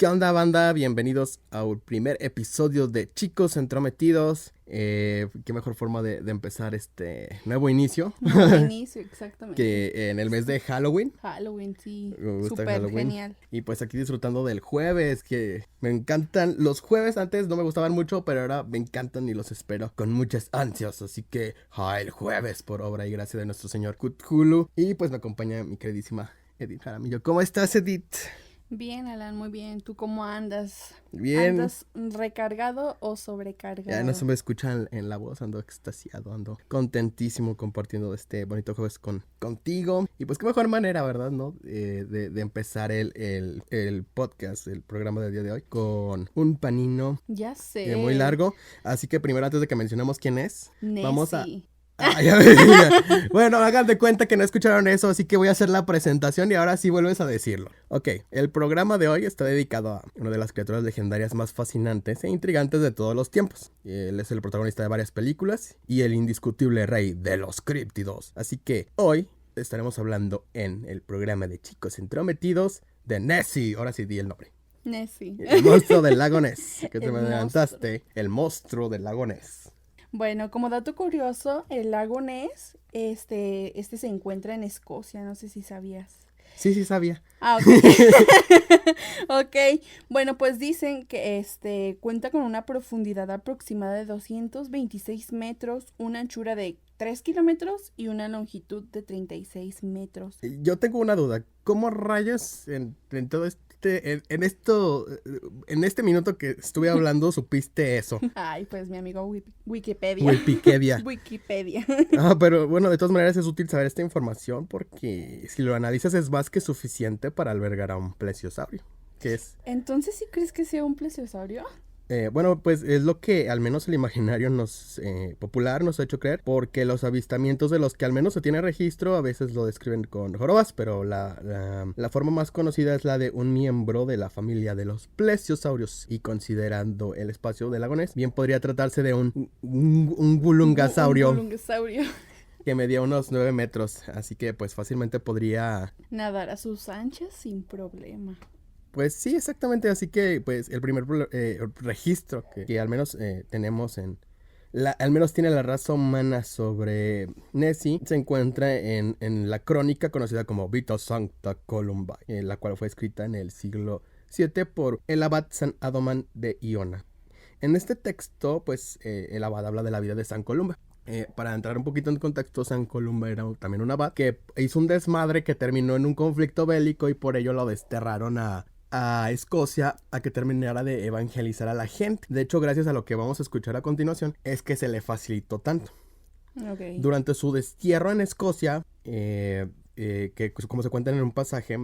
¿Qué onda, banda? Bienvenidos al primer episodio de Chicos Entrometidos. Qué mejor forma de empezar este nuevo inicio. Nuevo inicio, exactamente. Que en el mes de Halloween. Halloween, sí. Me gusta Súper Halloween. genial. Y pues aquí disfrutando del jueves, que me encantan. Los jueves antes no me gustaban mucho, pero ahora me encantan y los espero con muchas ansias. Así que, el jueves, por obra y gracia de nuestro señor Cthulhu. Y pues me acompaña mi queridísima Edith Jaramillo. ¿Cómo estás, Edith? Bien, Alan, muy bien. ¿Tú cómo andas? Bien. ¿Andas recargado o sobrecargado? Ya no se me escucha en la voz, ando extasiado, ando contentísimo compartiendo este bonito jueves contigo. Y pues qué mejor manera, ¿verdad? ¿No? De empezar el podcast, el programa del día de hoy, con un panino. Ya sé. Muy largo. Así que primero, antes de que mencionemos quién es, Nessie. vamos a... Bueno, hagan de cuenta que no escucharon eso, así que voy a hacer la presentación y ahora sí vuelves a decirlo. Ok, el programa de hoy está dedicado a una de las criaturas legendarias más fascinantes e intrigantes de todos los tiempos. Él es el protagonista de varias películas y el indiscutible rey de los críptidos. Así que hoy estaremos hablando en el programa de Chicos Entrometidos de Nessie. Ahora sí di el nombre. Nessie. El monstruo del lago Ness. Que te me El adelantaste. El monstruo del lago Ness. Bueno, como dato curioso, el lago Ness, este se encuentra en Escocia, no sé si sabías. Sí sabía. Ah, ok. Ok, bueno, pues dicen que cuenta con una profundidad aproximada de 226 metros, una anchura de 3 kilómetros y una longitud de 36 metros. Yo tengo una duda. ¿Cómo rayos en todo en este minuto que estuve hablando supiste eso? Ay, pues mi amigo Wikipedia. Wikipedia. Pero bueno, de todas maneras es útil saber esta información porque si lo analizas es más que suficiente para albergar a un plesiosaurio. ¿Qué es? Entonces, ¿sí crees que sea un plesiosaurio? Bueno, pues es lo que al menos el imaginario popular nos ha hecho creer, porque los avistamientos de los que al menos se tiene registro a veces lo describen con jorobas, pero la forma más conocida es la de un miembro de la familia de los plesiosaurios, y considerando el espacio del lago Ness, bien podría tratarse de un gulungasaurio. Un gulungasaurio. Que medía unos 9 metros, así que pues fácilmente podría nadar a sus anchas sin problema. Pues sí, exactamente, así que pues el primer registro que al menos tenemos al menos tiene la raza humana sobre Nessie, se encuentra en la crónica conocida como Vita Sancta Columbae, la cual fue escrita en el siglo VII por el abad San Adomán de Iona. En este texto, pues el abad habla de la vida de San Columba. Para entrar un poquito en contexto, San Columba era también un abad que hizo un desmadre que terminó en un conflicto bélico y por ello lo desterraron a Escocia a que terminara de evangelizar a la gente. De hecho, gracias a lo que vamos a escuchar a continuación, es que se le facilitó tanto. Okay. Durante su destierro en Escocia, que como se cuenta en un pasaje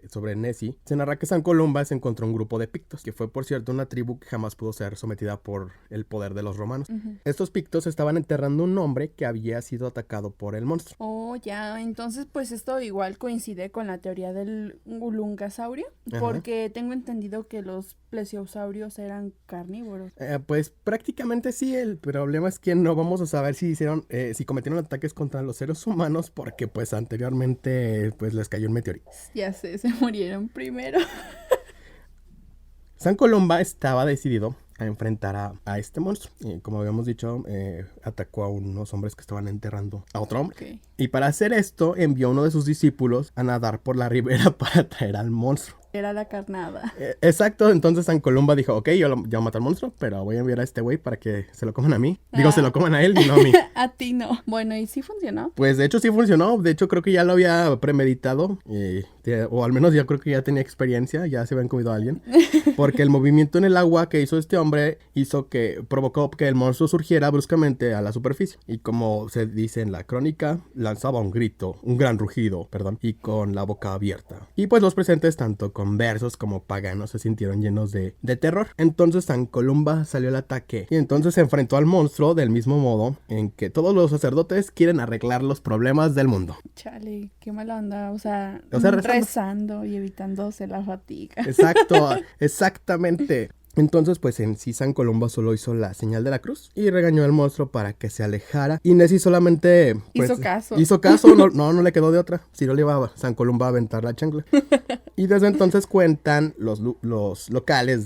sobre Nessie, se narra que San Columba se encontró un grupo de pictos, que fue por cierto una tribu que jamás pudo ser sometida por el poder de los romanos. Uh-huh. Estos pictos estaban enterrando un hombre que había sido atacado por el monstruo. Oh, ya, entonces pues esto igual coincide con la teoría del gulungasaurio, porque tengo entendido que los plesiosaurios eran carnívoros. Pues prácticamente sí, el problema es que no vamos a saber si cometieron ataques contra los seres humanos, porque pues anteriormente pues les cayó un meteorito. Ya sé, se murieron primero. San Columba estaba decidido a enfrentar a este monstruo. Como habíamos dicho, atacó a unos hombres que estaban enterrando a otro hombre. Okay. Y para hacer esto, envió a uno de sus discípulos a nadar por la ribera para traer al monstruo. Era la carnada. Exacto, entonces San Columba dijo, ok, yo mato al monstruo, pero voy a enviar a este güey para que se lo coman a mí. Digo, se lo coman a él y no a mí. A ti no. Bueno, ¿y sí funcionó? Pues de hecho sí funcionó, de hecho creo que ya lo había premeditado, o al menos yo creo que ya tenía experiencia, ya se habían comido a alguien, porque el movimiento en el agua que hizo este hombre provocó que el monstruo surgiera bruscamente a la superficie, y como se dice en la crónica, lanzaba un grito, un gran rugido, y con la boca abierta. Y pues los presentes, tanto conversos como paganos, se sintieron llenos de terror. Entonces San Columba salió al ataque, y entonces se enfrentó al monstruo del mismo modo en que todos los sacerdotes quieren arreglar los problemas del mundo. Chale, qué mala onda, o sea rezando y evitándose la fatiga. Exacto, exactamente. Entonces, pues en sí San Columba solo hizo la señal de la cruz y regañó al monstruo para que se alejara. Y Nessie solamente pues, hizo caso, no le quedó de otra. Si no le iba a San Columba a aventar la chancla. Y desde entonces cuentan los locales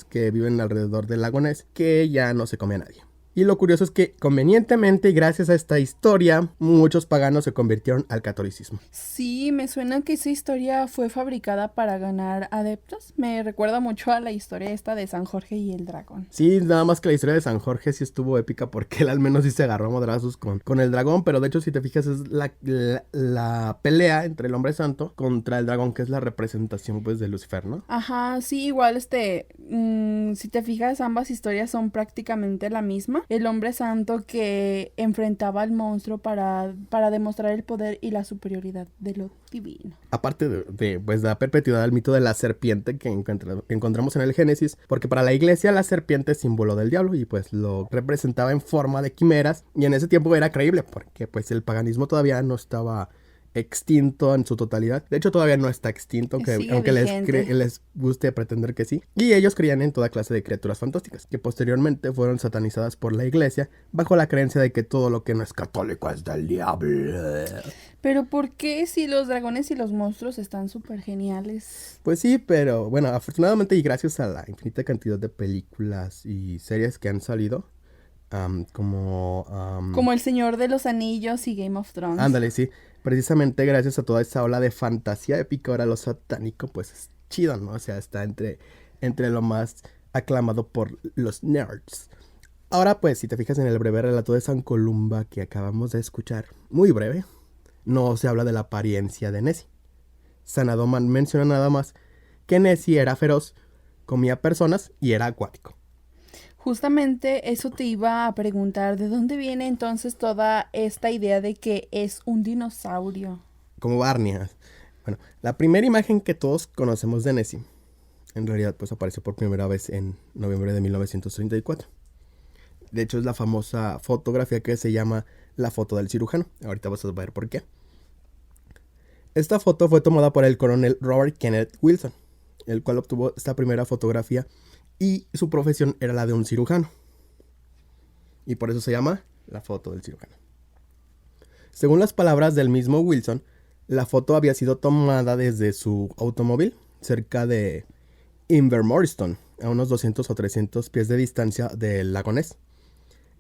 que viven alrededor del lago Ness que ya no se come a nadie. Y lo curioso es que convenientemente y gracias a esta historia, muchos paganos se convirtieron al catolicismo. Sí, me suena que esa historia fue fabricada para ganar adeptos. Me recuerda mucho a la historia esta de San Jorge y el dragón. Sí, nada más que la historia de San Jorge sí estuvo épica porque él al menos sí se agarró a madrazos con el dragón, pero de hecho si te fijas es la pelea entre el hombre santo contra el dragón, que es la representación pues de Lucifer, ¿no? Ajá, sí, igual si te fijas, ambas historias son prácticamente la misma. El hombre santo que enfrentaba al monstruo para demostrar el poder y la superioridad de lo divino. Aparte de pues la perpetuidad del mito de la serpiente que encontramos en el Génesis, porque para la iglesia la serpiente es símbolo del diablo y pues lo representaba en forma de quimeras, y en ese tiempo era creíble porque pues el paganismo todavía no estaba extinto en su totalidad. De hecho todavía no está extinto, aunque les guste pretender que sí. Y ellos creían en toda clase de criaturas fantásticas, que posteriormente fueron satanizadas por la iglesia bajo la creencia de que todo lo que no es católico es del diablo. Pero ¿por qué si los dragones y los monstruos están súper geniales? Pues sí, pero bueno, afortunadamente y gracias a la infinita cantidad de películas y series que han salido, como El Señor de los Anillos y Game of Thrones. Ándale, sí. Precisamente gracias a toda esa ola de fantasía épica, ahora lo satánico, pues es chido, ¿no? O sea, está entre lo más aclamado por los nerds. Ahora, pues, si te fijas en el breve relato de San Columba que acabamos de escuchar, muy breve, no se habla de la apariencia de Nessie. Sanadoman menciona nada más que Nessie era feroz, comía personas y era acuático. Justamente eso te iba a preguntar, ¿de dónde viene entonces toda esta idea de que es un dinosaurio? Como Barney. Bueno, la primera imagen que todos conocemos de Nessie, en realidad pues apareció por primera vez en noviembre de 1934. De hecho es la famosa fotografía que se llama la foto del cirujano. Ahorita vas a ver por qué. Esta foto fue tomada por el coronel Robert Kenneth Wilson, el cual obtuvo esta primera fotografía y su profesión era la de un cirujano. Y por eso se llama la foto del cirujano. Según las palabras del mismo Wilson, la foto había sido tomada desde su automóvil cerca de Invermoriston, a unos 200 o 300 pies de distancia del lago Ness.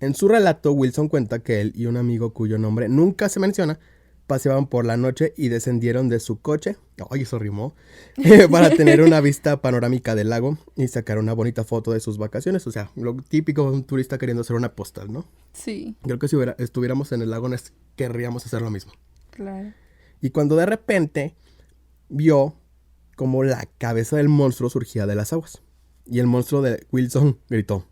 En su relato, Wilson cuenta que él y un amigo cuyo nombre nunca se menciona paseaban por la noche y descendieron de su coche, ¡ay, eso rimó!, para tener una vista panorámica del lago y sacar una bonita foto de sus vacaciones. O sea, lo típico de un turista queriendo hacer una postal, ¿no? Sí. Creo que si estuviéramos en el lago Ness, querríamos hacer lo mismo. Claro. Y cuando de repente vio como la cabeza del monstruo surgía de las aguas. Y el monstruo de Wilson gritó.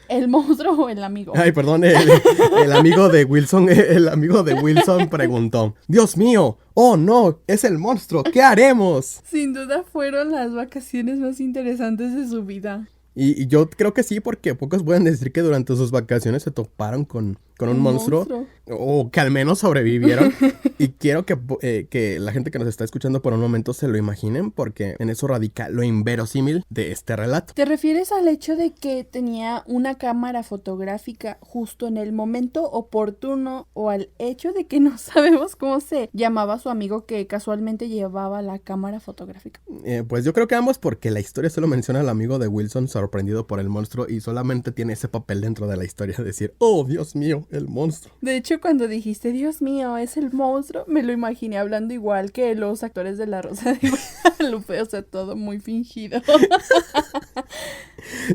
¿El monstruo o el amigo? Ay, perdón, el amigo de Wilson, el amigo de Wilson preguntó: ¡Dios mío! ¡Oh, no! ¡Es el monstruo! ¿Qué haremos? Sin duda fueron las vacaciones más interesantes de su vida. Y yo creo que sí, porque pocos pueden decir que durante sus vacaciones se toparon con un monstruo. O que al menos sobrevivieron. Y quiero que la gente que nos está escuchando por un momento se lo imaginen, porque en eso radica lo inverosímil de este relato. ¿Te refieres al hecho de que tenía una cámara fotográfica justo en el momento oportuno, o al hecho de que no sabemos cómo se llamaba su amigo que casualmente llevaba la cámara fotográfica? Pues yo creo que ambos, porque la historia solo menciona al amigo de Wilson sorprendido por el monstruo y solamente tiene ese papel dentro de la historia de decir: ¡Oh, Dios mío, el monstruo! De hecho, cuando dijiste Dios mío, es el monstruo, me lo imaginé hablando igual que los actores de La Rosa de Guadalupe, o sea, todo muy fingido.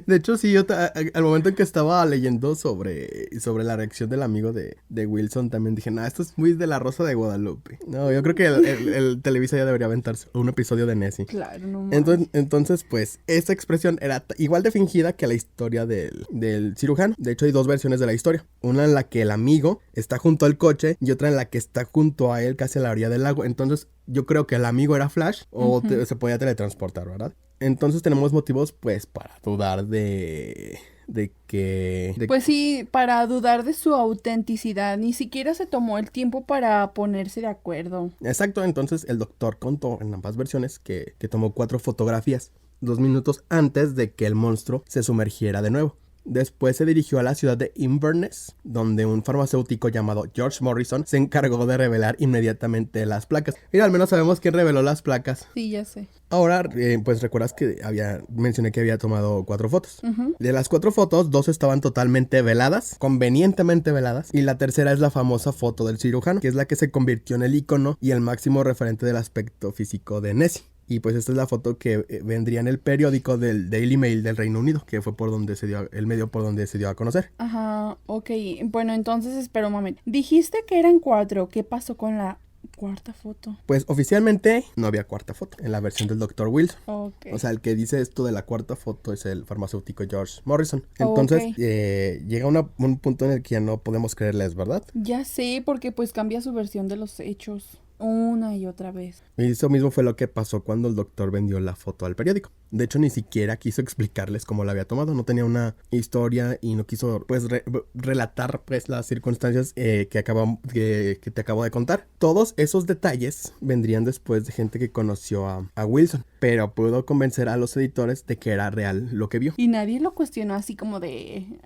De hecho, sí, yo al momento en que estaba leyendo sobre la reacción del amigo de Wilson, también dije: no, esto es muy de La Rosa de Guadalupe. No, yo creo que el Televisa ya debería aventarse un episodio de Nessie. Claro, no. Entonces, pues, esta expresión era igual de fingida que la historia del cirujano. De hecho, hay dos versiones de la historia. Una en la que el amigo está junto al coche y otra en la que está junto a él, casi a la orilla del lago. Entonces, yo creo que el amigo era Flash o se podía teletransportar, ¿verdad? Entonces tenemos motivos, pues, para dudar de que... Pues sí, para dudar de su autenticidad. Ni siquiera se tomó el tiempo para ponerse de acuerdo. Exacto, entonces el doctor contó en ambas versiones que tomó 4 fotografías 2 minutos antes de que el monstruo se sumergiera de nuevo. Después se dirigió a la ciudad de Inverness, donde un farmacéutico llamado George Morrison se encargó de revelar inmediatamente las placas. Mira, al menos sabemos quién reveló las placas. Sí, ya sé. Ahora, pues recuerdas que mencioné que había tomado 4 fotos. De las 4 fotos, 2 estaban totalmente veladas, convenientemente veladas, y la tercera es la famosa foto del cirujano, que es la que se convirtió en el ícono y el máximo referente del aspecto físico de Nessie. Y pues esta es la foto que vendría en el periódico del Daily Mail del Reino Unido, que fue por donde se dio, el medio por donde se dio a conocer. Ajá, ok. Bueno, entonces espera un momento. Dijiste que eran 4. ¿Qué pasó con la cuarta foto? Pues oficialmente no había cuarta foto en la versión del Dr. Wilson. Okay. O sea, el que dice esto de la cuarta foto es el farmacéutico George Morrison. Entonces, llega un punto en el que ya no podemos creerles, ¿verdad? Ya sé, porque pues cambia su versión de los hechos una y otra vez. Y eso mismo fue lo que pasó cuando el doctor vendió la foto al periódico. De hecho, ni siquiera quiso explicarles cómo la había tomado. No tenía una historia y no quiso, pues, relatar, pues, las circunstancias que te acabo de contar. Todos esos detalles vendrían después de gente que conoció a Wilson. Pero pudo convencer a los editores de que era real lo que vio. Y nadie lo cuestionó así como de...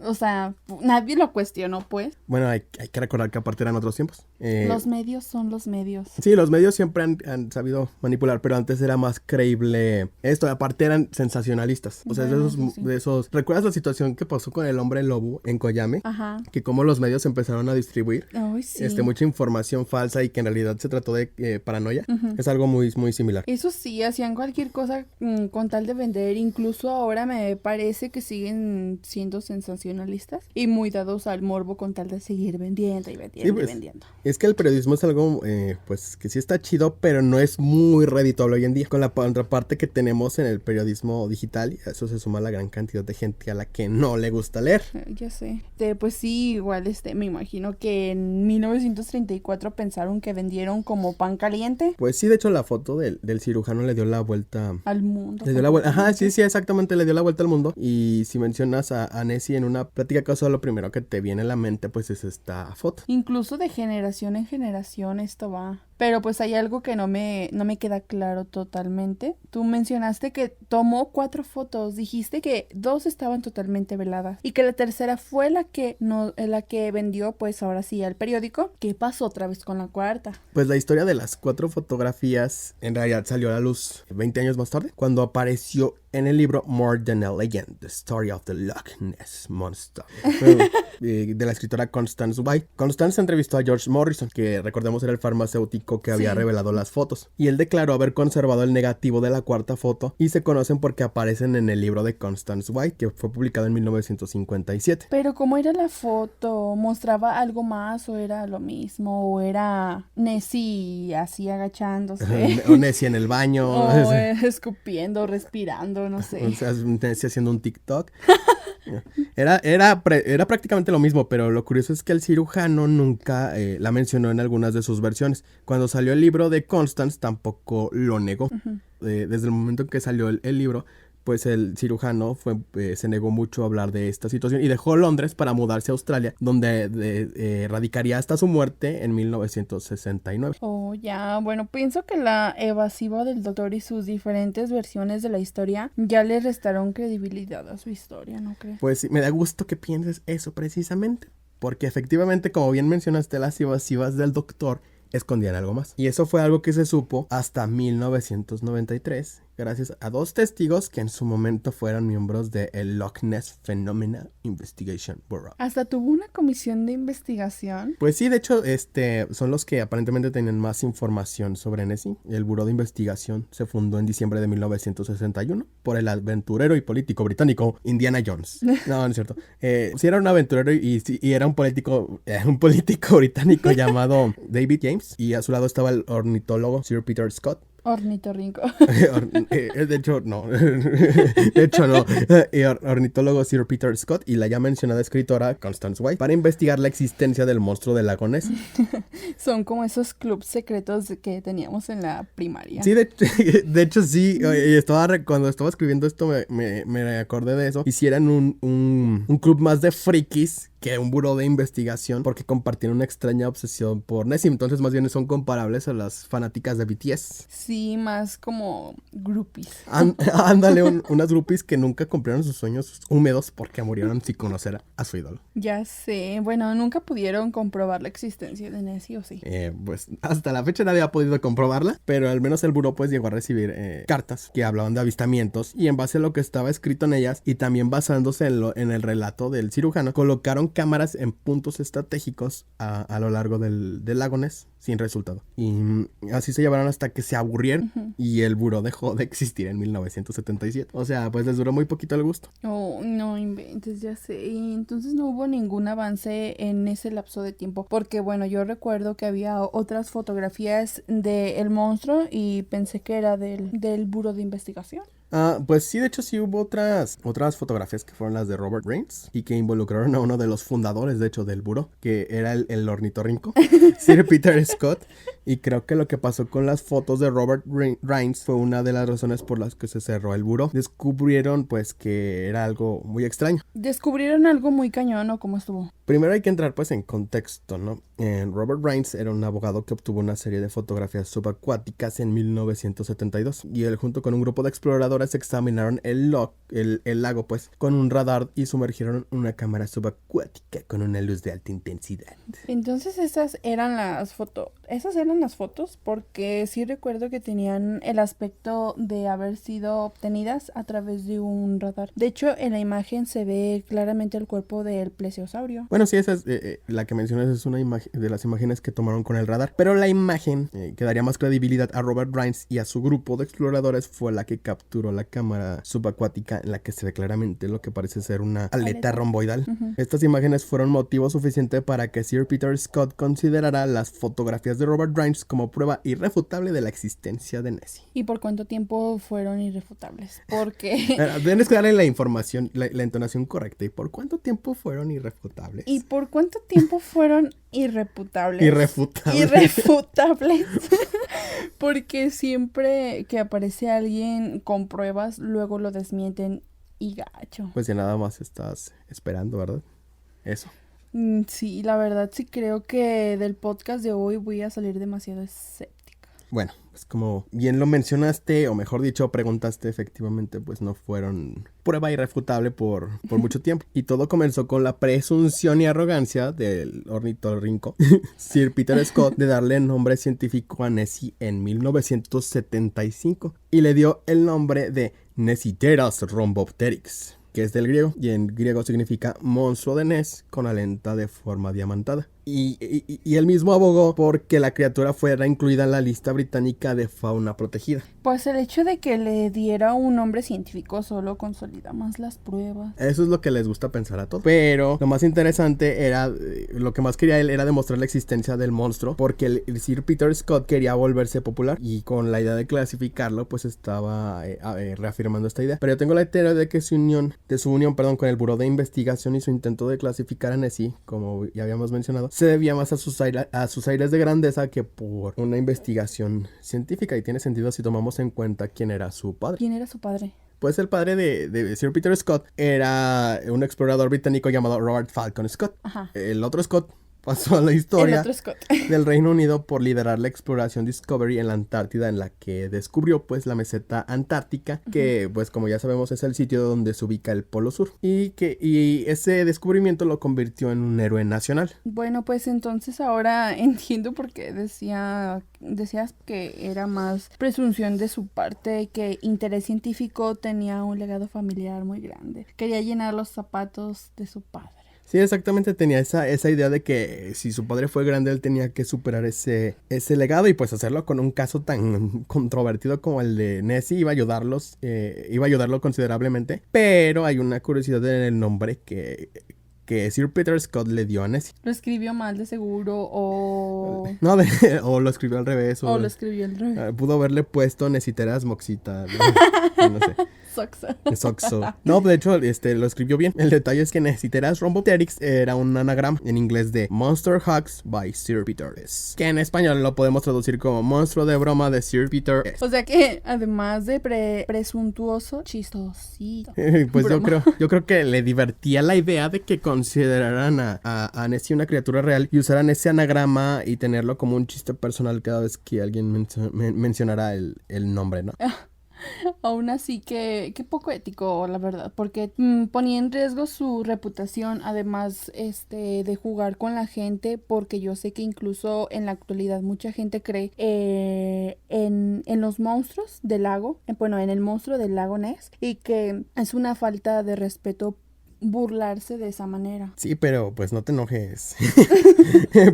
O sea, nadie lo cuestionó, pues. Bueno, hay que recordar que aparte eran otros tiempos. Los medios son los medios. Sí, los medios siempre han sabido manipular, pero antes era más creíble esto. Aparte eran sensacionalistas. O sea, bueno, de esos... ¿Recuerdas la situación que pasó con el hombre lobo en Koyame? Ajá. Que como los medios empezaron a distribuir sí. Mucha información falsa y que en realidad se trató de paranoia. Es algo muy, muy similar. Eso sí, hacían cualquier cosa con tal de vender. Incluso ahora me parece que siguen siendo sensacionalistas y muy dados al morbo con tal de seguir vendiendo y vendiendo, sí, pues, y vendiendo. Es que el periodismo es algo, pues, que sí está chido, pero no es muy redituable hoy en día. Con la contraparte que tenemos en el periodismo digital, y a eso se suma la gran cantidad de gente a la que no le gusta leer. Ya sé. Pues sí, igual me imagino que en 1934 pensaron que vendieron como pan caliente. Pues sí, de hecho la foto del cirujano le dio la vuelta al mundo. Le dio la vuelta. Ajá, sí, exactamente, le dio la vuelta al mundo. Y si mencionas a Nessie en una plática casual, lo primero que te viene a la mente pues es esta foto. Incluso de generación en generación esto va. Pero pues hay algo que no me queda claro totalmente. Tú mencionaste que tomó 4 fotos. Dijiste que 2 estaban totalmente veladas. Y que la tercera fue la que vendió pues ahora sí al periódico. ¿Qué pasó otra vez con la cuarta? Pues la historia de las 4 fotografías en realidad salió a la luz 20 años más tarde, cuando apareció en el libro More Than a Legend, The Story of the Loch Ness Monster, de la escritora Constance White. Constance entrevistó a George Morrison, que recordemos era el farmacéutico que había revelado las fotos, y él declaró haber conservado el negativo de la cuarta foto y se conocen porque aparecen en el libro de Constance White, que fue publicado en 1957. Pero ¿cómo era la foto? ¿Mostraba algo más o era lo mismo? ¿O era Nessie así agachándose? O Nessie en el baño. O escupiendo, respirando, no sé. O sea, Nessie haciendo un TikTok. Era prácticamente lo mismo, pero lo curioso es que el cirujano nunca la mencionó en algunas de sus versiones. Cuando salió el libro de Constance tampoco lo negó. Desde el momento en que salió el libro, pues el cirujano se negó mucho a hablar de esta situación y dejó Londres para mudarse a Australia, donde radicaría hasta su muerte en 1969. Oh, ya, bueno, pienso que la evasiva del doctor y sus diferentes versiones de la historia ya le restaron credibilidad a su historia, ¿no crees? Pues sí, me da gusto que pienses eso precisamente, porque efectivamente, como bien mencionaste, las evasivas del doctor escondían algo más. Y eso fue algo que se supo hasta 1993, gracias a 2 testigos que en su momento fueron miembros de el Loch Ness Phenomena Investigation Bureau. ¿Hasta tuvo una comisión de investigación? Pues sí, de hecho, son los que aparentemente tenían más información sobre Nessie. El Buró de Investigación se fundó en diciembre de 1961 por el aventurero y político británico Indiana Jones. No es cierto. Sí era un aventurero y era un político británico llamado David James, y a su lado estaba el ornitólogo Sir Peter Scott. Ornitorrinco. De hecho, no. Ornitólogo Sir Peter Scott y la ya mencionada escritora Constance White para investigar la existencia del monstruo del lago Ness. Son como esos clubs secretos que teníamos en la primaria. Sí, de hecho sí. Cuando estaba escribiendo esto me acordé de eso. Hicieran un club más de frikis que un buró de investigación porque compartían una extraña obsesión por Nessie. Entonces más bien son comparables a las fanáticas de BTS. Sí, más como groupies. Ándale, unas groupies que nunca cumplieron sus sueños húmedos porque murieron sin conocer a su ídolo. Ya sé, bueno, nunca pudieron comprobar la existencia de Nessie, ¿o sí? Pues hasta la fecha nadie ha podido comprobarla, pero al menos el buró pues llegó a recibir cartas que hablaban de avistamientos, y en base a lo que estaba escrito en ellas y también basándose en el relato del cirujano, colocaron cámaras en puntos estratégicos a lo largo del lago Ness sin resultado. Y así se llevaron hasta que se aburrieron y el buró dejó de existir en 1977. O sea, pues les duró muy poquito el gusto. Oh, no inventes, ya sé. Y entonces no hubo ningún avance en ese lapso de tiempo. Porque bueno, yo recuerdo que había otras fotografías del monstruo y pensé que era del buró de investigación. Pues sí, de hecho sí hubo otras fotografías que fueron las de Robert Raines y que involucraron a uno de los fundadores, de hecho, del buró, que era el ornitorrinco, Sir Peter Scott. Y creo que lo que pasó con las fotos de Robert Raines fue una de las razones por las que se cerró el buró. Descubrieron pues que era algo muy extraño. ¿Descubrieron algo muy cañón o cómo estuvo? Primero hay que entrar pues en contexto, ¿no? Robert Raines era un abogado que obtuvo una serie de fotografías subacuáticas en 1972 y él junto con un grupo de exploradores examinaron el lago pues con un radar y sumergieron una cámara subacuática con una luz de alta intensidad. Entonces esas eran las fotos porque sí recuerdo que tenían el aspecto de haber sido obtenidas a través de un radar. De hecho, en la imagen se ve claramente el cuerpo del plesiosaurio. Bueno, sí, esa es la que mencionas, es una imagen de las imágenes que tomaron con el radar. Pero la imagen que daría más credibilidad a Robert Raines y a su grupo de exploradores fue la que capturó la cámara subacuática, en la que se ve claramente lo que parece ser una aleta romboidal. Estas imágenes fueron motivo suficiente para que Sir Peter Scott considerara las fotografías de Robert Raines como prueba irrefutable de la existencia de Nessie. ¿Y por cuánto tiempo fueron irrefutables? Porque... Tienes que darle la información, la entonación correcta. ¿Y por cuánto tiempo fueron irrefutables? ¿Y por cuánto tiempo fueron irrefutables? Irrefutables. Porque siempre que aparece alguien con pruebas, luego lo desmienten y gacho. Pues ya nada más estás esperando, ¿verdad? Eso. Sí, la verdad sí creo que del podcast de hoy voy a salir demasiado escéptica. Bueno, pues como bien lo mencionaste, o mejor dicho, preguntaste, efectivamente, pues no fueron prueba irrefutable por mucho tiempo. Y todo comenzó con la presunción y arrogancia del ornitorrinco Sir Peter Scott de darle nombre científico a Nessie en 1975. Y le dio el nombre de Nessiteras rhombopteryx, que es del griego, y en griego significa monstruo de Ness con aleta de forma diamantada. Y él mismo abogó porque la criatura fuera incluida en la lista británica de fauna protegida. Pues el hecho de que le diera un nombre científico solo consolida más las pruebas. Eso es lo que les gusta pensar a todos. Pero lo más interesante era, lo que más quería él era demostrar la existencia del monstruo, porque el Sir Peter Scott quería volverse popular y con la idea de clasificarlo pues estaba reafirmando esta idea. Pero yo tengo la teoría de que su unión con el Buró de Investigación y su intento de clasificar a Nessie, como ya habíamos mencionado, se debía más a sus aires de grandeza que por una investigación científica, y tiene sentido si tomamos en cuenta quién era su padre. ¿Quién era su padre? Pues el padre de Sir Peter Scott era un explorador británico llamado Robert Falcon Scott. Ajá. El otro Scott pasó a la historia el del Reino Unido por liderar la exploración Discovery en la Antártida, en la que descubrió pues la meseta antártica, que pues como ya sabemos es el sitio donde se ubica el Polo Sur, y ese descubrimiento lo convirtió en un héroe nacional. Bueno, pues entonces ahora entiendo por qué decías que era más presunción de su parte que interés científico. Tenía un legado familiar muy grande. Quería llenar los zapatos de su padre. Sí, exactamente, tenía esa idea de que si su padre fue grande, él tenía que superar ese legado, y pues hacerlo con un caso tan controvertido como el de Nessie iba a ayudarlo considerablemente. Pero hay una curiosidad en el nombre que Sir Peter Scott le dio a Nessie. Lo escribió mal de seguro o... No, o lo escribió al revés. O lo escribió al revés. Pudo haberle puesto Nessiteras moxita. No sé. Soxo. Soxo. No, de hecho, lo escribió bien. El detalle es que Necesiteras Rhombopteryx era un anagrama en inglés de Monster Hugs by Sir Peter S. Que en español lo podemos traducir como monstruo de broma de Sir Peter S. O sea que además de presuntuoso, chistosito. Pues Broma. yo creo que le divertía la idea de que consideraran a Nessie una criatura real y usaran ese anagrama y tenerlo como un chiste personal cada vez que alguien mencionara el nombre, ¿no? Aún así que poco ético, la verdad, porque ponía en riesgo su reputación, además de jugar con la gente, porque yo sé que incluso en la actualidad mucha gente cree en los monstruos del lago, bueno, en el monstruo del lago Ness, y que es una falta de respeto burlarse de esa manera. Sí, pero pues no te enojes.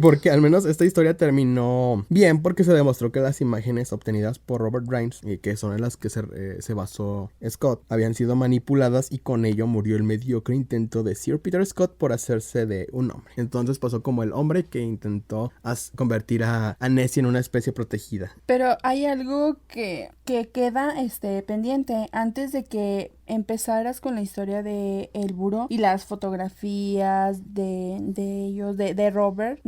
Porque al menos esta historia terminó bien porque se demostró que las imágenes obtenidas por Robert Grimes, y que son en las que se basó Scott, habían sido manipuladas y con ello murió el mediocre intento de Sir Peter Scott por hacerse de un hombre. Entonces pasó como el hombre que intentó convertir a Nessie en una especie protegida. Pero hay algo que queda pendiente antes de que empezaras con la historia de el buró y las fotografías de ellos, de Robert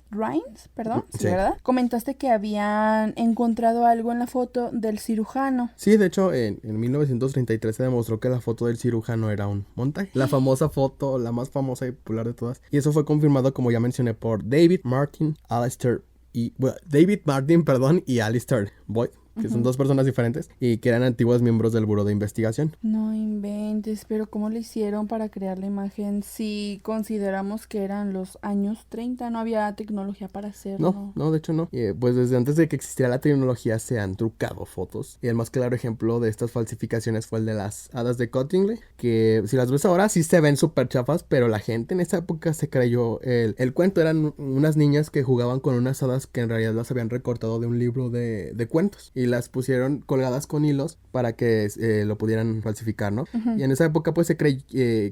Grimes, perdón, sí, ¿verdad? Comentaste que habían encontrado algo en la foto del cirujano. Sí, de hecho, en 1933 se demostró que la foto del cirujano era un montaje. La famosa foto, la más famosa y popular de todas. Y eso fue confirmado, como ya mencioné, por David Martin y Alistair Boyd, que son dos personas diferentes y que eran antiguos miembros del Buró de Investigación. No inventes, pero ¿cómo le hicieron para crear la imagen si consideramos que eran los años 30? No había tecnología para hacerlo. No, de hecho no. Pues desde antes de que existiera la tecnología se han trucado fotos. Y el más claro ejemplo de estas falsificaciones fue el de las hadas de Cottingley, que si las ves ahora sí se ven súper chafas, pero la gente en esa época se creyó el cuento. Eran unas niñas que jugaban con unas hadas que en realidad las habían recortado de un libro de cuentos y las pusieron colgadas con hilos para que lo pudieran falsificar, ¿no? Y en esa época pues se creyó,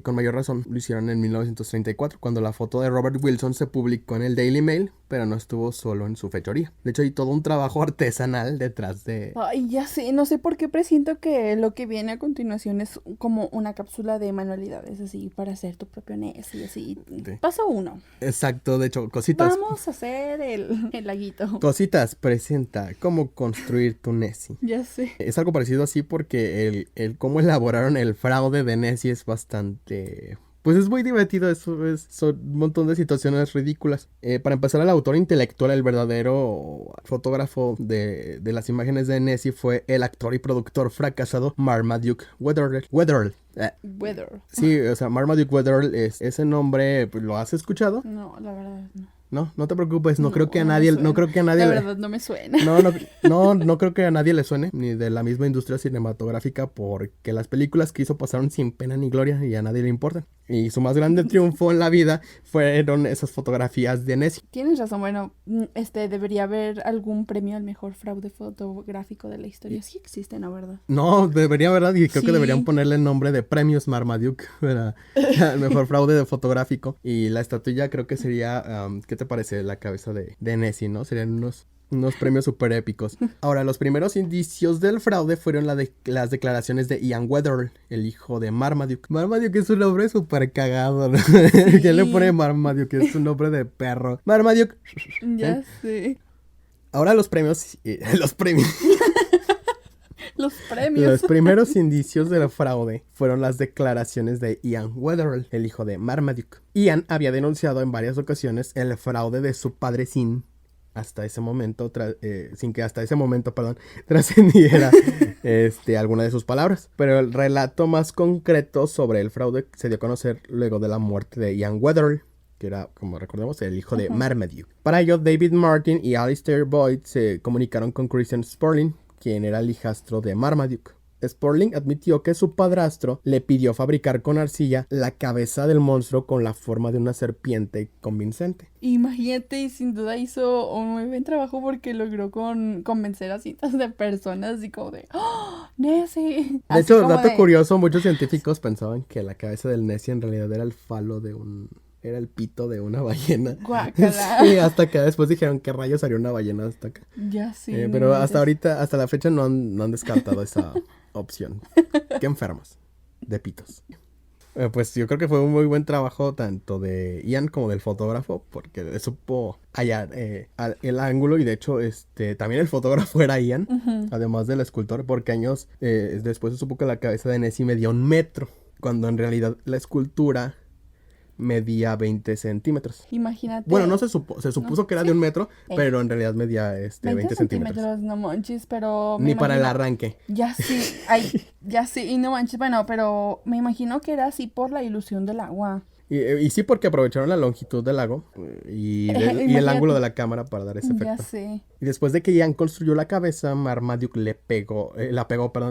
con mayor razón lo hicieron en 1934, cuando la foto de Robert Wilson se publicó en el Daily Mail, pero no estuvo solo en su fechoría. De hecho hay todo un trabajo artesanal detrás de... Ay, ya sé, no sé por qué presiento que lo que viene a continuación es como una cápsula de manualidades, así, para hacer tu propio Nessie, así. Sí. Paso 1. Exacto, de hecho, cositas... Vamos a hacer el laguito. Cositas presenta cómo construir tu Nessie. Ya sé. Es algo parecido así porque el cómo elaboraron el fraude de Nessie es bastante... Pues es muy divertido, son un montón de situaciones ridículas. Para empezar, el autor intelectual, el verdadero fotógrafo de las imágenes de Nessie fue el actor y productor fracasado Marmaduke Wetherell. Weather. Sí, o sea, Marmaduke Wetherell, ese nombre, ¿lo has escuchado? No, la verdad no. No te preocupes, no creo que a nadie... La verdad no me suena. No creo que a nadie le suene, ni de la misma industria cinematográfica, porque las películas que hizo pasaron sin pena ni gloria y a nadie le importan. Y su más grande triunfo en la vida fueron esas fotografías de Nessie. Tienes razón, bueno, debería haber algún premio al mejor fraude fotográfico de la historia. Sí existe, ¿no? ¿Verdad? No, debería, ¿verdad? Y creo Sí. que deberían ponerle el nombre de premios Marmaduke para el mejor fraude fotográfico. Y la estatuilla creo que sería, ¿qué te parece? La cabeza de Nessie, ¿no? Serían unos premios súper épicos. Ahora, los primeros indicios del fraude fueron las declaraciones de Ian Wetherell, el hijo de Marmaduke. Marmaduke es un nombre súper cagado, ¿no? Sí. ¿Quién le pone Marmaduke? Es un nombre de perro. Marmaduke. Ya sé. Ahora los premios... los premios... Los premios. Los primeros indicios del fraude fueron las declaraciones de Ian Wetherell, el hijo de Marmaduke. Ian había denunciado en varias ocasiones el fraude de su padre sin que hasta ese momento, trascendiera alguna de sus palabras. Pero el relato más concreto sobre el fraude se dio a conocer luego de la muerte de Ian Wetherell, que era, como recordemos, el hijo de Marmaduke. Para ello, David Martin y Alistair Boyd se comunicaron con Christian Spurling, quien era el hijastro de Marmaduke. Spurling admitió que su padrastro le pidió fabricar con arcilla la cabeza del monstruo con la forma de una serpiente convincente. Imagínate, y sin duda hizo un muy buen trabajo porque logró convencer a cientos de personas y como de ¡oh, Nessie! De hecho, dato curioso, muchos científicos pensaban que la cabeza del Nessie en realidad era el falo de era el pito de una ballena. Guácala. Sí, hasta que después dijeron qué rayos haría una ballena hasta acá. Ya sí. Pero hasta ahorita, hasta la fecha no han descartado esa opción. Qué enfermos de pitos. Pues yo creo que fue un muy buen trabajo tanto de Ian como del fotógrafo, porque supo hallar el ángulo, y de hecho también el fotógrafo era Ian, además del escultor, porque años después se supo que la cabeza de Nessie medía 1 metro, cuando en realidad la escultura medía 20 centímetros. Imagínate. Bueno, no se supuso que era de 1 metro, pero en realidad medía 20 centímetros. No manches, pero... Ni para el arranque. Ya sí, ya sí, y no manches, bueno, pero me imagino que era así por la ilusión del agua. Y sí, porque aprovecharon la longitud del lago y el ángulo de la cámara para dar ese efecto. Ya sé. Y después de que Ian construyó la cabeza, Marmaduke la pegó,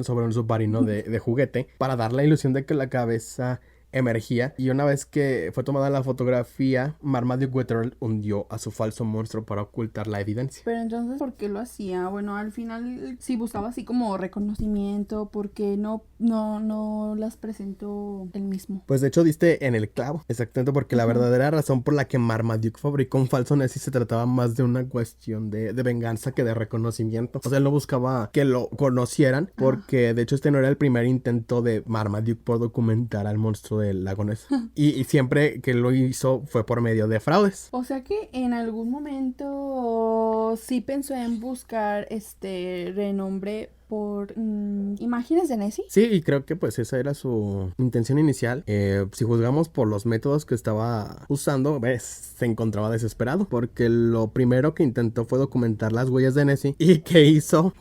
sobre un submarino de juguete para dar la ilusión de que la cabeza emergía, y una vez que fue tomada la fotografía, Marmaduke Wetherell hundió a su falso monstruo para ocultar la evidencia. Pero entonces, ¿por qué lo hacía? Bueno, al final sí buscaba así como reconocimiento, porque no las presentó él mismo. Pues de hecho diste en el clavo, exactamente, porque la verdadera razón por la que Marmaduke fabricó un falso Nessie se trataba más de una cuestión de venganza que de reconocimiento. O sea, él no buscaba que lo conocieran, porque de hecho no era el primer intento de Marmaduke por documentar al monstruo del lago Ness. y siempre que lo hizo fue por medio de fraudes. O sea que en algún momento sí pensó en buscar renombre por imágenes de Nessie. Sí, y creo que pues esa era su intención inicial. Si juzgamos por los métodos que estaba usando, se encontraba desesperado, porque lo primero que intentó fue documentar las huellas de Nessie. ¿Y qué hizo?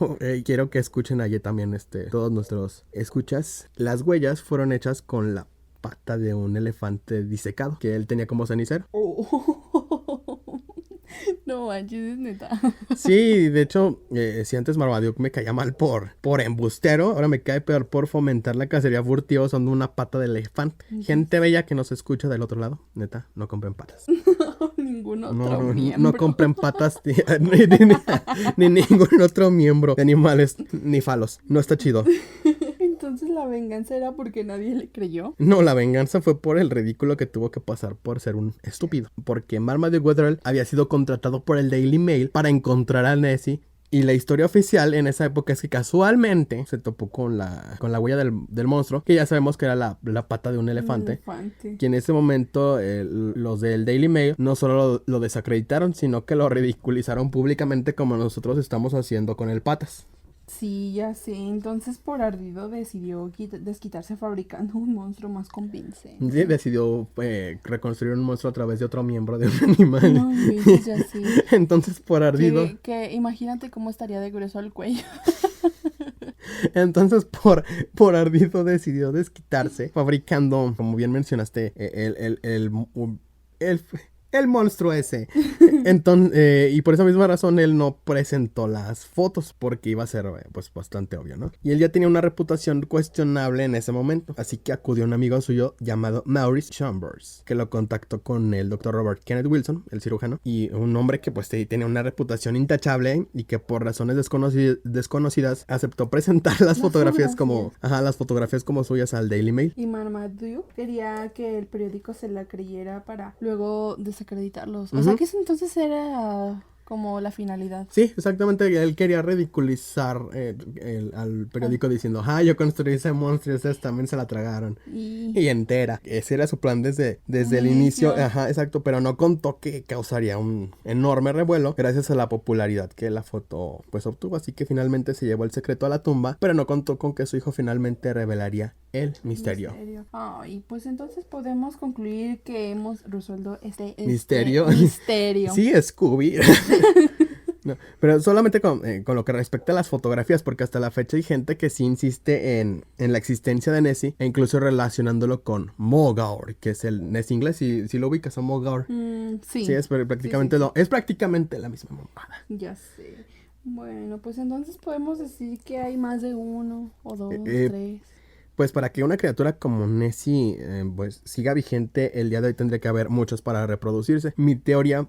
Quiero que escuchen allí también todos nuestros escuchas. Las huellas fueron hechas con la pata de un elefante disecado que él tenía como cenicero. No manches, es neta. Sí, de hecho, si antes Marmaduke me caía mal por embustero, ahora me cae peor por fomentar la cacería furtiva usando una pata de elefante. Gente bella que nos escucha del otro lado, neta, no compren patas. Ningún otro miembro. No compren patas ni ningún otro miembro de animales ni falos. No está chido. Entonces la venganza era porque nadie le creyó. No, la venganza fue por el ridículo que tuvo que pasar por ser un estúpido. Porque Marmaduke Wetherell había sido contratado por el Daily Mail para encontrar a Nessie. Y la historia oficial en esa época es que casualmente se topó con la huella del monstruo, que ya sabemos que era la pata de un elefante. Que en ese momento los del Daily Mail no solo lo desacreditaron, sino que lo ridiculizaron públicamente, como nosotros estamos haciendo con el Patas. Sí, ya sé. Entonces por ardido decidió desquitarse fabricando un monstruo más convincente. Sí, decidió reconstruir un monstruo a través de otro miembro de un animal. No, ya sé. Entonces por ardido... Que imagínate cómo estaría de grueso el cuello. Entonces por ardido decidió desquitarse fabricando, como bien mencionaste, el monstruo ese. Entonces, y por esa misma razón él no presentó las fotos, porque iba a ser pues bastante obvio, ¿no? Y él ya tenía una reputación cuestionable en ese momento, así que acudió a un amigo suyo llamado Maurice Chambers, que lo contactó con el Dr. Robert Kenneth Wilson, el cirujano, y un hombre que pues tenía una reputación intachable y que por razones desconocidas aceptó presentar las fotografías como suyas al Daily Mail. Y Marmaduke quería que el periódico se la creyera para luego desacreditarlos. O sea que eso entonces era como la finalidad. Sí, exactamente. Él quería ridiculizar al periódico diciendo, yo construí ese monstruo y ustedes también se la tragaron. Y entera. Ese era su plan desde el inicio. Ajá, exacto. Pero no contó que causaría un enorme revuelo gracias a la popularidad que la foto pues obtuvo. Así que finalmente se llevó el secreto a la tumba, pero no contó con que su hijo finalmente revelaría el misterio. Ay, pues entonces podemos concluir que hemos resuelto este misterio. Sí, Scooby. No, pero solamente con lo que respecta a las fotografías, porque hasta la fecha hay gente que sí insiste en la existencia de Nessie, e incluso relacionándolo con Mogaur, que es el Nessie inglés. Si lo ubicas a Mogaur. Sí, es prácticamente es prácticamente la misma mamada. Ya sé. Bueno, pues entonces podemos decir que hay más de uno o dos, tres. Pues para que una criatura como Nessie pues siga vigente el día de hoy tendría que haber muchos para reproducirse. Mi teoría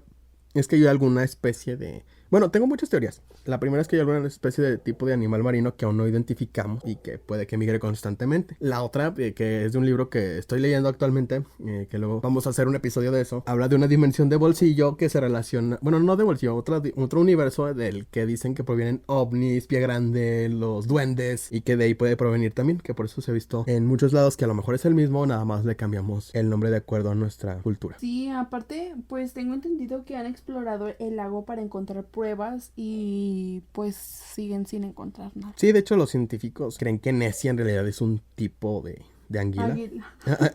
es que hay alguna especie de Bueno, tengo muchas teorías. La primera es que hay alguna especie de tipo de animal marino que aún no identificamos y que puede que migre constantemente. La otra, que es de un libro que estoy leyendo actualmente, que luego vamos a hacer un episodio de eso, habla de una dimensión de bolsillo que se relaciona, bueno, no de bolsillo, otro universo del que dicen que provienen ovnis, pie grande, los duendes, y que de ahí puede provenir también, que por eso se ha visto en muchos lados que a lo mejor es el mismo, nada más le cambiamos el nombre de acuerdo a nuestra cultura. Sí, aparte, pues tengo entendido que han explorado el lago para encontrar pruebas y pues siguen sin encontrar nada. Sí, de hecho los científicos creen que Nessie en realidad es un tipo de anguila.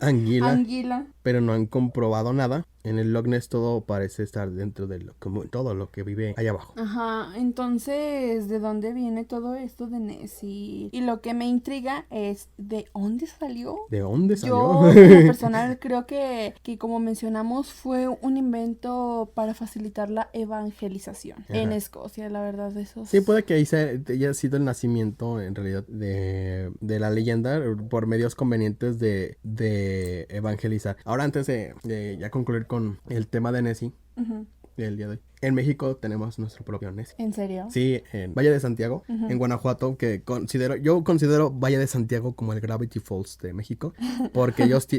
Anguila. Pero no han comprobado nada. En el Loch Ness todo parece estar dentro de como todo lo que vive allá abajo. Ajá, entonces, ¿de dónde viene todo esto de Nessie? Y lo que me intriga es, ¿de dónde salió? ¿De dónde salió? Yo, como personal, creo que como mencionamos, fue un invento para facilitar la evangelización. Ajá. En Escocia, la verdad, eso. Sí, puede que ahí haya sido el nacimiento, en realidad, de la leyenda por medios convenientes de evangelizar. Ahora, antes de ya concluir con el tema de Nessie, Uh-huh. del día de hoy. En México tenemos nuestro propio Nessie. ¿En serio? Sí, en Valle de Santiago, Uh-huh. en Guanajuato, que yo considero Valle de Santiago como el Gravity Falls de México, porque ellos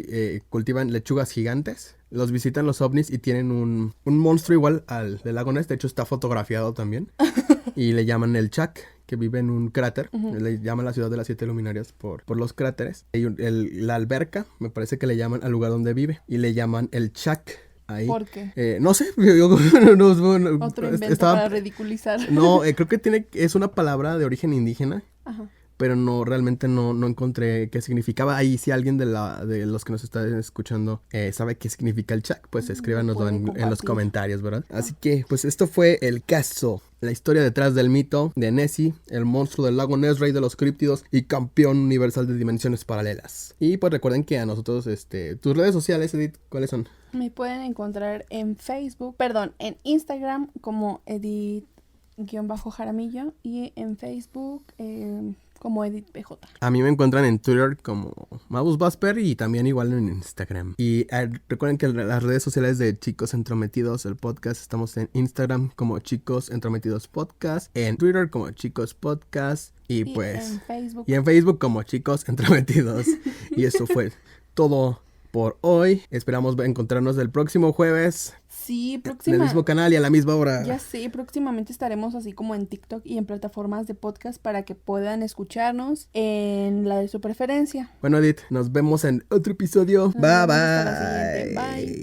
cultivan lechugas gigantes, los visitan los ovnis y tienen un monstruo igual al del lago Ness, de hecho está fotografiado también, y le llaman el Chac, que vive en un cráter. Uh-huh. Le llaman la ciudad de las 7 luminarias por los cráteres. La alberca, me parece que le llaman al lugar donde vive, y le llaman el Chac. Ahí. ¿Por qué? No sé. Otro invento para ridiculizar. No, creo que es una palabra de origen indígena. Ajá. Pero realmente no encontré qué significaba. Ahí si alguien de los que nos está escuchando sabe qué significa el Chac, pues escríbanoslo en los comentarios, ¿verdad? Así que, pues esto fue el caso, la historia detrás del mito de Nessie, el monstruo del lago Ness, rey de los críptidos y campeón universal de dimensiones paralelas. Y pues recuerden que a nosotros, tus redes sociales, Edith, ¿cuáles son? Me pueden encontrar en en Instagram como Edith_Jaramillo y en Facebook como Edith PJ. A mí me encuentran en Twitter como Mabus Vasper y también igual en Instagram. Y recuerden que las redes sociales de Chicos Entrometidos, el podcast, estamos en Instagram como Chicos Entrometidos Podcast, en Twitter como Chicos Podcast y pues en Facebook como Chicos Entrometidos. Y eso fue todo por hoy. Esperamos encontrarnos el próximo jueves. Sí, en el mismo canal y a la misma hora. Ya sé, próximamente estaremos así como en TikTok y en plataformas de podcast para que puedan escucharnos en la de su preferencia. Bueno, Edith, nos vemos en otro episodio. Bye, bye. Hasta la siguiente. Bye.